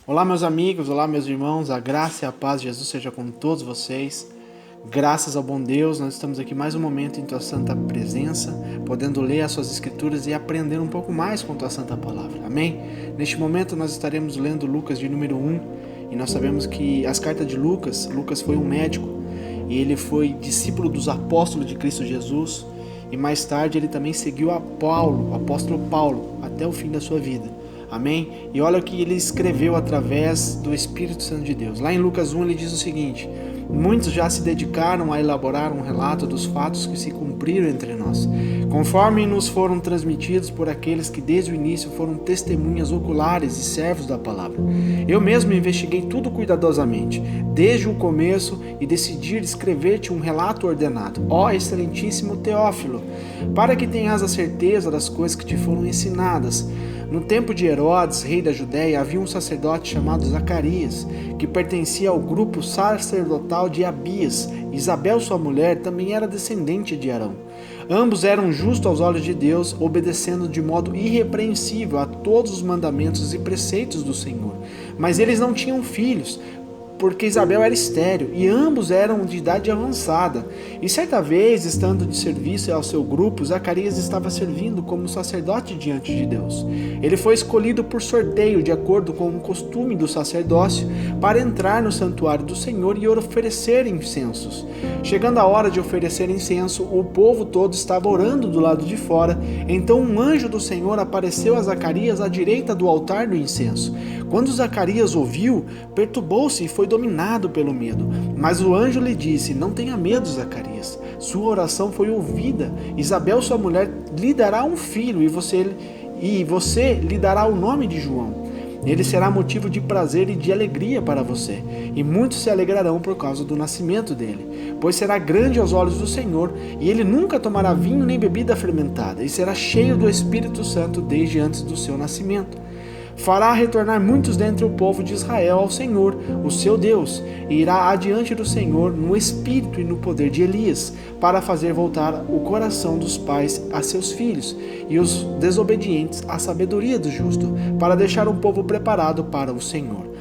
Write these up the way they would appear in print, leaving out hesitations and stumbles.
Olá, meus amigos, olá, meus irmãos, a graça e a paz de Jesus seja com todos vocês. Graças ao bom Deus, nós estamos aqui mais um momento em Tua Santa Presença, podendo ler as Suas Escrituras e aprender um pouco mais com Tua Santa Palavra. Amém? Neste momento nós estaremos lendo Lucas de número 1 e nós sabemos que as cartas de Lucas foi um médico e ele foi discípulo dos apóstolos de Cristo Jesus e mais tarde ele também seguiu a Paulo, o apóstolo Paulo, até o fim da sua vida. Amém? E olha o que ele escreveu através do Espírito Santo de Deus. Lá em Lucas 1 ele diz o seguinte: muitos já se dedicaram a elaborar um relato dos fatos que se cumpriram entre nós, conforme nos foram transmitidos por aqueles que desde o início foram testemunhas oculares e servos da palavra. Eu mesmo investiguei tudo cuidadosamente, desde o começo, e decidi escrever-te um relato ordenado, ó excelentíssimo Teófilo, para que tenhas a certeza das coisas que te foram ensinadas. No tempo de Herodes, rei da Judéia, havia um sacerdote chamado Zacarias, que pertencia ao grupo sacerdotal de Abias. Isabel, sua mulher, também era descendente de Arão. Ambos eram justos aos olhos de Deus, obedecendo de modo irrepreensível a todos os mandamentos e preceitos do Senhor. Mas eles não tinham filhos, porque Isabel era estéril, e ambos eram de idade avançada. E certa vez, estando de serviço ao seu grupo, Zacarias estava servindo como sacerdote diante de Deus. Ele foi escolhido por sorteio, de acordo com o costume do sacerdócio, para entrar no santuário do Senhor e oferecer incensos. Chegando a hora de oferecer incenso, o povo todo estava orando do lado de fora. Então um anjo do Senhor apareceu a Zacarias à direita do altar do incenso. Quando Zacarias ouviu, perturbou-se e foi dominado pelo medo. Mas o anjo lhe disse: não tenha medo, Zacarias. Sua oração foi ouvida. Isabel, sua mulher, lhe dará um filho e você lhe dará o nome de João. Ele será motivo de prazer e de alegria para você, e muitos se alegrarão por causa do nascimento dele, pois será grande aos olhos do Senhor, e ele nunca tomará vinho nem bebida fermentada, e será cheio do Espírito Santo desde antes do seu nascimento. Fará retornar muitos dentre o povo de Israel ao Senhor, o seu Deus, e irá adiante do Senhor no espírito e no poder de Elias, para fazer voltar o coração dos pais a seus filhos, e os desobedientes à sabedoria do justo, para deixar um povo preparado para o Senhor.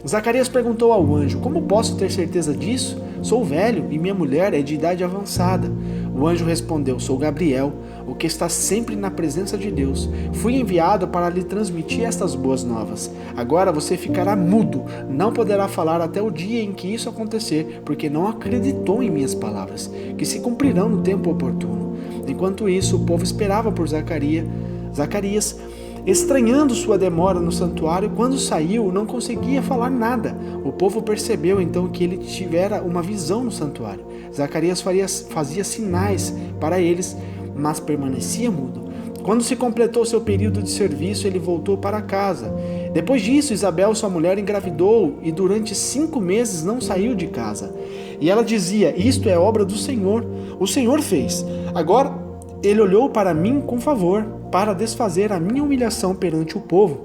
Zacarias perguntou ao anjo: como posso ter certeza disso? Sou velho e minha mulher é de idade avançada. O anjo respondeu: sou Gabriel, o que está sempre na presença de Deus. Fui enviado para lhe transmitir estas boas novas. Agora você ficará mudo, não poderá falar até o dia em que isso acontecer, porque não acreditou em minhas palavras, que se cumprirão no tempo oportuno. Enquanto isso, o povo esperava por Zacarias, estranhando sua demora no santuário. Quando saiu, não conseguia falar nada. O povo percebeu então que ele tivera uma visão no santuário. Zacarias fazia sinais para eles, mas permanecia mudo. Quando se completou seu período de serviço, ele voltou para casa. Depois disso, Isabel, sua mulher, engravidou e durante 5 meses não saiu de casa. E ela dizia: isto é obra do Senhor. O Senhor fez. Agora ele olhou para mim com favor, para desfazer a minha humilhação perante o povo.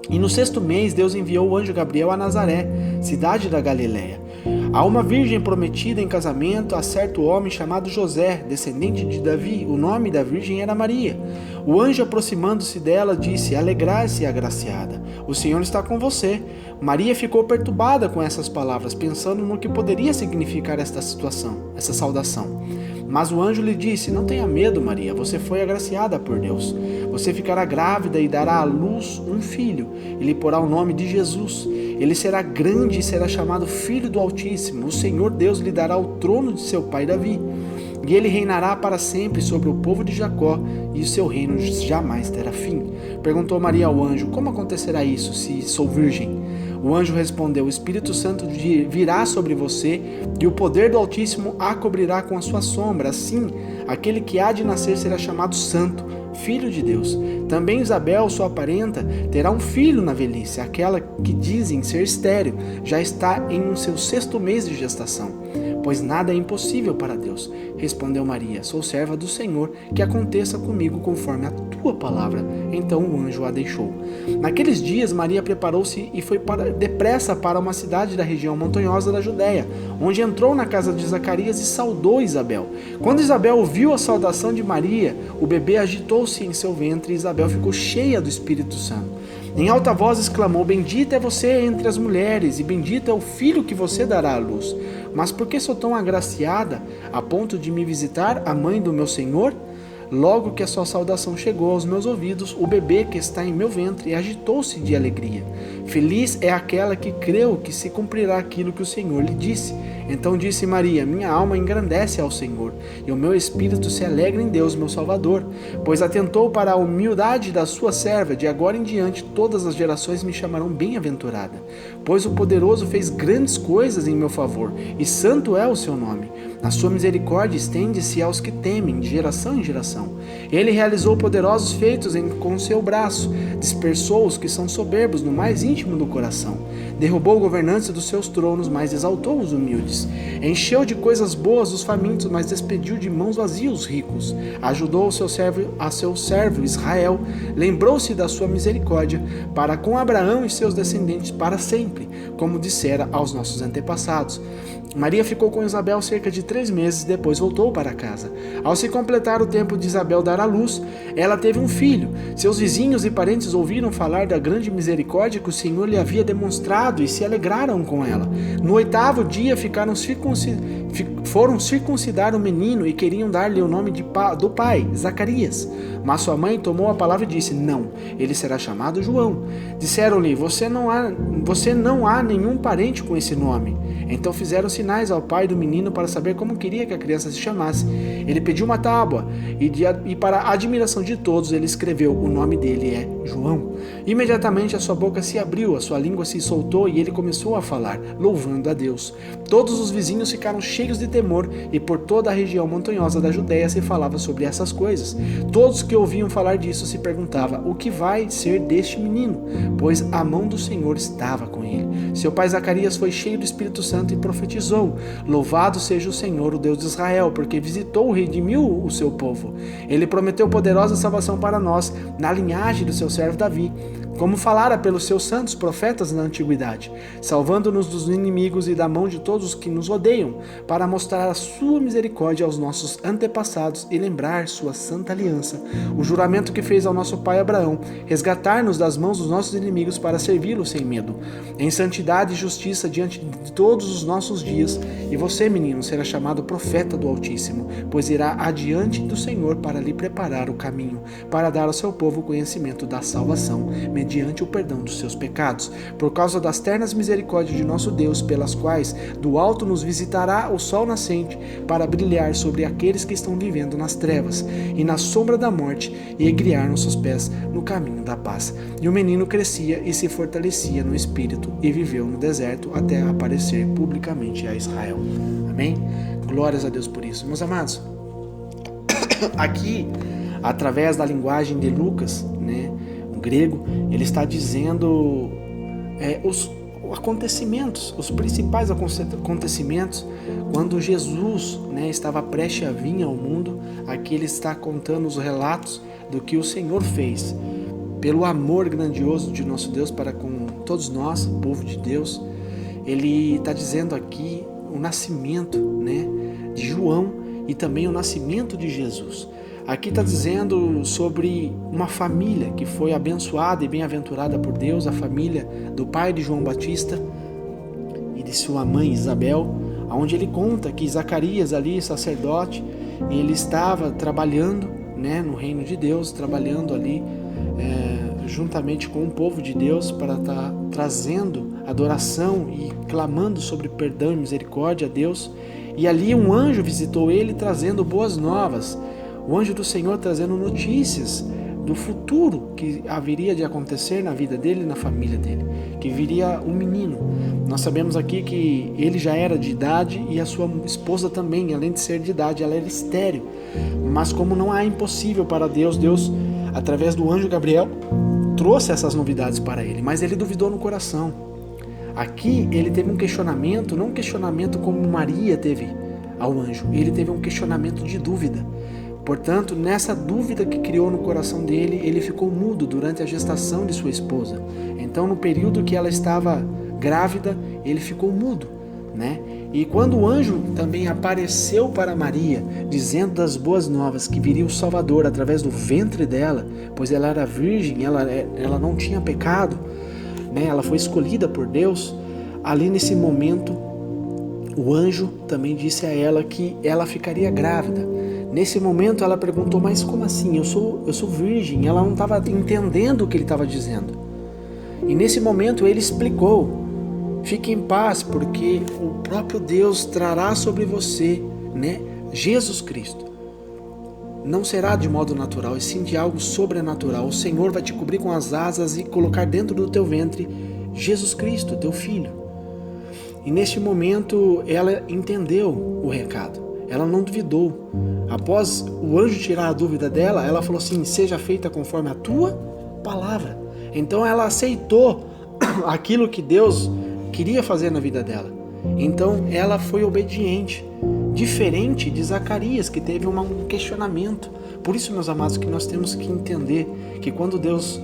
E no 6º mês, Deus enviou o anjo Gabriel a Nazaré, cidade da Galileia, a uma virgem prometida em casamento a certo homem chamado José, descendente de Davi. O nome da virgem era Maria. O anjo, aproximando-se dela, disse: alegrai-se, agraciada, o Senhor está com você. Maria ficou perturbada com essas palavras, pensando no que poderia significar essa saudação. Mas o anjo lhe disse: não tenha medo, Maria, você foi agraciada por Deus. Você ficará grávida e dará à luz um filho, e lhe porá o nome de Jesus. Ele será grande e será chamado Filho do Altíssimo. O Senhor Deus lhe dará o trono de seu pai Davi, e ele reinará para sempre sobre o povo de Jacó, e o seu reino jamais terá fim. Perguntou Maria ao anjo: como acontecerá isso, se sou virgem? O anjo respondeu: o Espírito Santo virá sobre você, e o poder do Altíssimo a cobrirá com a sua sombra. Assim, aquele que há de nascer será chamado Santo, Filho de Deus. Também Isabel, sua parenta, terá um filho na velhice. Aquela que dizem ser estéril já está em seu 6º mês de gestação, pois nada é impossível para Deus. Respondeu Maria: sou serva do Senhor, que aconteça comigo conforme a tua palavra. Então o anjo a deixou. Naqueles dias, Maria preparou-se e foi depressa para uma cidade da região montanhosa da Judéia, onde entrou na casa de Zacarias e saudou Isabel. Quando Isabel ouviu a saudação de Maria, o bebê agitou-se em seu ventre e Isabel ficou cheia do Espírito Santo. Em alta voz exclamou: bendita é você entre as mulheres, e bendito é o filho que você dará à luz. Mas por que sou tão agraciada a ponto de me visitar a mãe do meu Senhor? Logo que a sua saudação chegou aos meus ouvidos, o bebê que está em meu ventre agitou-se de alegria. Feliz é aquela que creu que se cumprirá aquilo que o Senhor lhe disse. Então disse Maria: minha alma engrandece ao Senhor, e o meu espírito se alegra em Deus, meu Salvador, pois atentou para a humildade da sua serva. De agora em diante todas as gerações me chamarão bem-aventurada, pois o Poderoso fez grandes coisas em meu favor, e santo é o seu nome. A sua misericórdia estende-se aos que temem, de geração em geração. Ele realizou poderosos feitos com seu braço, dispersou os que são soberbos no mais íntimo do coração. Derrubou governantes dos seus tronos, mas exaltou os humildes. Encheu de coisas boas os famintos, mas despediu de mãos vazias os ricos. Ajudou a seu servo Israel, lembrou-se da sua misericórdia para com Abraão e seus descendentes para sempre, como dissera aos nossos antepassados. Maria ficou com Isabel cerca de 3 meses, depois voltou para casa. Ao se completar o tempo de Isabel dar à luz, ela teve um filho. Seus vizinhos e parentes ouviram falar da grande misericórdia que o Senhor lhe havia demonstrado e se alegraram com ela. No 8º dia foram circuncidar o menino e queriam dar-lhe o nome do pai, Zacarias. Mas sua mãe tomou a palavra e disse: não, ele será chamado João. Disseram-lhe: você não há nenhum parente com esse nome. Então fizeram sinais ao pai do menino para saber como queria que a criança se chamasse. Ele pediu uma tábua e para a admiração de todos ele escreveu: o nome dele é João. Imediatamente a sua boca se abriu, a sua língua se soltou e ele começou a falar, louvando a Deus. Todos os vizinhos ficaram cheios de temor e por toda a região montanhosa da Judéia se falava sobre essas coisas. Todos que ouviam falar disso se perguntavam: o que vai ser deste menino? Pois a mão do Senhor estava com ele. Seu pai Zacarias foi cheio do Espírito Santo e profetizou: louvado seja o Senhor, o Deus de Israel, porque visitou e redimiu o seu povo. Ele prometeu poderosa salvação para nós, na linhagem do seu servo Davi, como falara pelos seus santos profetas na antiguidade, salvando-nos dos inimigos e da mão de todos os que nos odeiam, para mostrar a sua misericórdia aos nossos antepassados e lembrar sua santa aliança, o juramento que fez ao nosso pai Abraão, resgatar-nos das mãos dos nossos inimigos para servi-lo sem medo, em santidade e justiça diante de todos os nossos dias. E você, menino, será chamado profeta do Altíssimo, pois irá adiante do Senhor para lhe preparar o caminho, para dar ao seu povo o conhecimento da salvação, mediante o perdão dos seus pecados, por causa das ternas misericórdias de nosso Deus, pelas quais do alto nos visitará o sol nascente, para brilhar sobre aqueles que estão vivendo nas trevas e na sombra da morte, e guiar nossos pés no caminho da paz. E o menino crescia e se fortalecia no espírito, e viveu no deserto até aparecer publicamente a Israel. Amém? Glórias a Deus por isso. Meus amados, aqui, através da linguagem de Lucas, o grego, ele está dizendo os acontecimentos, os principais acontecimentos, quando Jesus estava prestes a vir ao mundo. Aqui ele está contando os relatos do que o Senhor fez, pelo amor grandioso de nosso Deus para com todos nós, o povo de Deus. Ele está dizendo aqui o nascimento de João e também o nascimento de Jesus. Aqui está dizendo sobre uma família que foi abençoada e bem-aventurada por Deus, a família do pai de João Batista e de sua mãe Isabel, onde ele conta que Zacarias ali, sacerdote, ele estava trabalhando no reino de Deus, trabalhando ali juntamente com o povo de Deus para estar trazendo adoração e clamando sobre perdão e misericórdia a Deus. E ali um anjo visitou ele trazendo boas novas. O anjo do Senhor trazendo notícias do futuro que haveria de acontecer na vida dele e na família dele, que viria um menino. Nós sabemos aqui que ele já era de idade e a sua esposa também, além de ser de idade, ela era estéril. Mas como não há impossível para Deus, Deus, através do anjo Gabriel, trouxe essas novidades para ele, mas ele duvidou no coração. Aqui ele teve um questionamento, não um questionamento como Maria teve ao anjo, ele teve um questionamento de dúvida. Portanto, nessa dúvida que criou no coração dele, ele ficou mudo durante a gestação de sua esposa. Então, no período que ela estava grávida, ele ficou mudo, né? E quando o anjo também apareceu para Maria, dizendo das boas novas que viria o Salvador através do ventre dela, pois ela era virgem, ela não tinha pecado, né? Ela foi escolhida por Deus. Ali nesse momento, o anjo também disse a ela que ela ficaria grávida. Nesse momento ela perguntou, mas como assim? Eu sou virgem. Ela não estava entendendo o que ele estava dizendo. E nesse momento ele explicou, fique em paz, porque o próprio Deus trará sobre você, né, Jesus Cristo. Não será de modo natural, e sim de algo sobrenatural. O Senhor vai te cobrir com as asas e colocar dentro do teu ventre Jesus Cristo, teu filho. E neste momento ela entendeu o recado, ela não duvidou. Após o anjo tirar a dúvida dela, ela falou assim, seja feita conforme a tua palavra. Então ela aceitou aquilo que Deus queria fazer na vida dela. Então ela foi obediente, diferente de Zacarias, que teve um questionamento. Por isso, meus amados, que nós temos que entender que quando Deus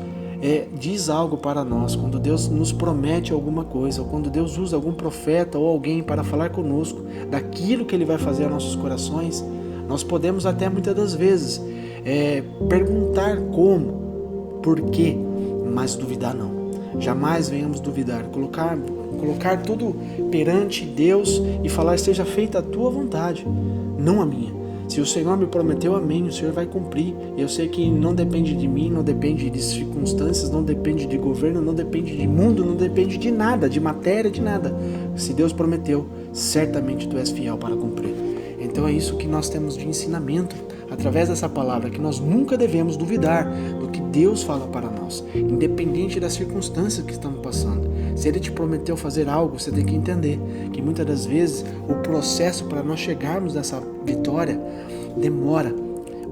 diz algo para nós, quando Deus nos promete alguma coisa, ou quando Deus usa algum profeta ou alguém para falar conosco daquilo que Ele vai fazer aos nossos corações, nós podemos até muitas das vezes perguntar como, por quê, mas duvidar não. Jamais venhamos duvidar, colocar tudo perante Deus e falar, seja feita a tua vontade, não a minha. Se o Senhor me prometeu, amém, o Senhor vai cumprir. Eu sei que não depende de mim, não depende de circunstâncias, não depende de governo, não depende de mundo, não depende de nada, de matéria, de nada. Se Deus prometeu, certamente tu és fiel para cumprir. Então é isso que nós temos de ensinamento através dessa palavra, que nós nunca devemos duvidar do que Deus fala para nós, independente das circunstâncias que estamos passando. Se Ele te prometeu fazer algo, você tem que entender que muitas das vezes o processo para nós chegarmos nessa vitória demora.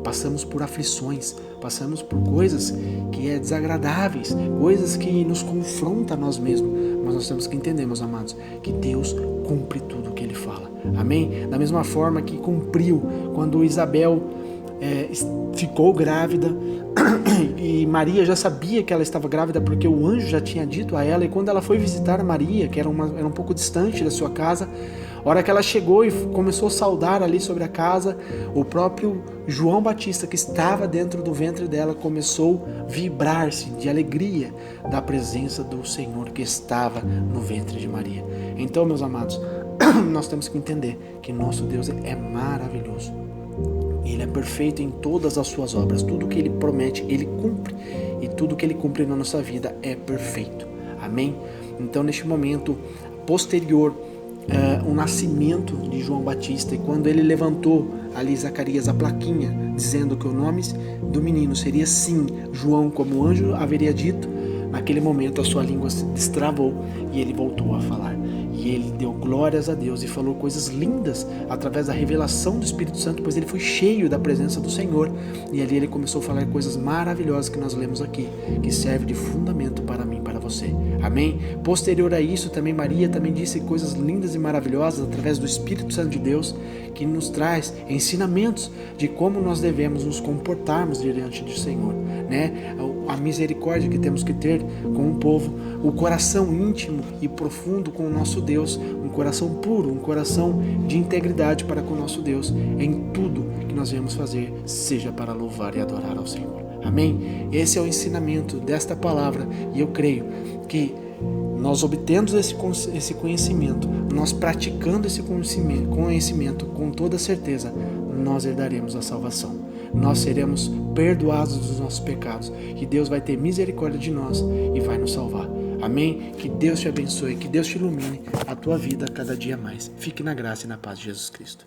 Passamos por aflições, passamos por coisas que é desagradáveis, coisas que nos confrontam a nós mesmos. Mas nós temos que entender, meus amados, que Deus cumpre tudo o que Ele fala. Amém? Da mesma forma que cumpriu quando Isabel ficou grávida e Maria já sabia que ela estava grávida porque o anjo já tinha dito a ela, e quando ela foi visitar Maria, que era um pouco distante da sua casa, a hora que ela chegou e começou a saudar ali sobre a casa, o próprio João Batista, que estava dentro do ventre dela, começou a vibrar-se de alegria da presença do Senhor que estava no ventre de Maria. Então, meus amados, nós temos que entender que nosso Deus é maravilhoso. Ele é perfeito em todas as suas obras. Tudo que Ele promete, Ele cumpre. E tudo que Ele cumpre na nossa vida é perfeito. Amém? Então, neste momento posterior o nascimento de João Batista, e quando ele levantou ali Zacarias a plaquinha, dizendo que o nome do menino seria sim João, como o anjo haveria dito, naquele momento a sua língua se destravou e ele voltou a falar. E ele deu glórias a Deus e falou coisas lindas através da revelação do Espírito Santo, pois ele foi cheio da presença do Senhor. E ali ele começou a falar coisas maravilhosas que nós lemos aqui, que serve de fundamento para mim e para você. Amém? Posterior a isso, também Maria também disse coisas lindas e maravilhosas através do Espírito Santo de Deus, que nos traz ensinamentos de como nós devemos nos comportarmos diante do Senhor, né? A misericórdia que temos que ter com o povo, o coração íntimo e profundo com o nosso Deus, um coração puro, um coração de integridade para com o nosso Deus, em tudo que nós viemos fazer, seja para louvar e adorar ao Senhor. Amém? Esse é o ensinamento desta palavra, e eu creio que nós obtendo esse conhecimento, nós praticando esse conhecimento com toda certeza, nós herdaremos a salvação. Nós seremos perdoados dos nossos pecados, que Deus vai ter misericórdia de nós e vai nos salvar. Amém? Que Deus te abençoe, que Deus te ilumine a tua vida cada dia mais. Fique na graça e na paz de Jesus Cristo.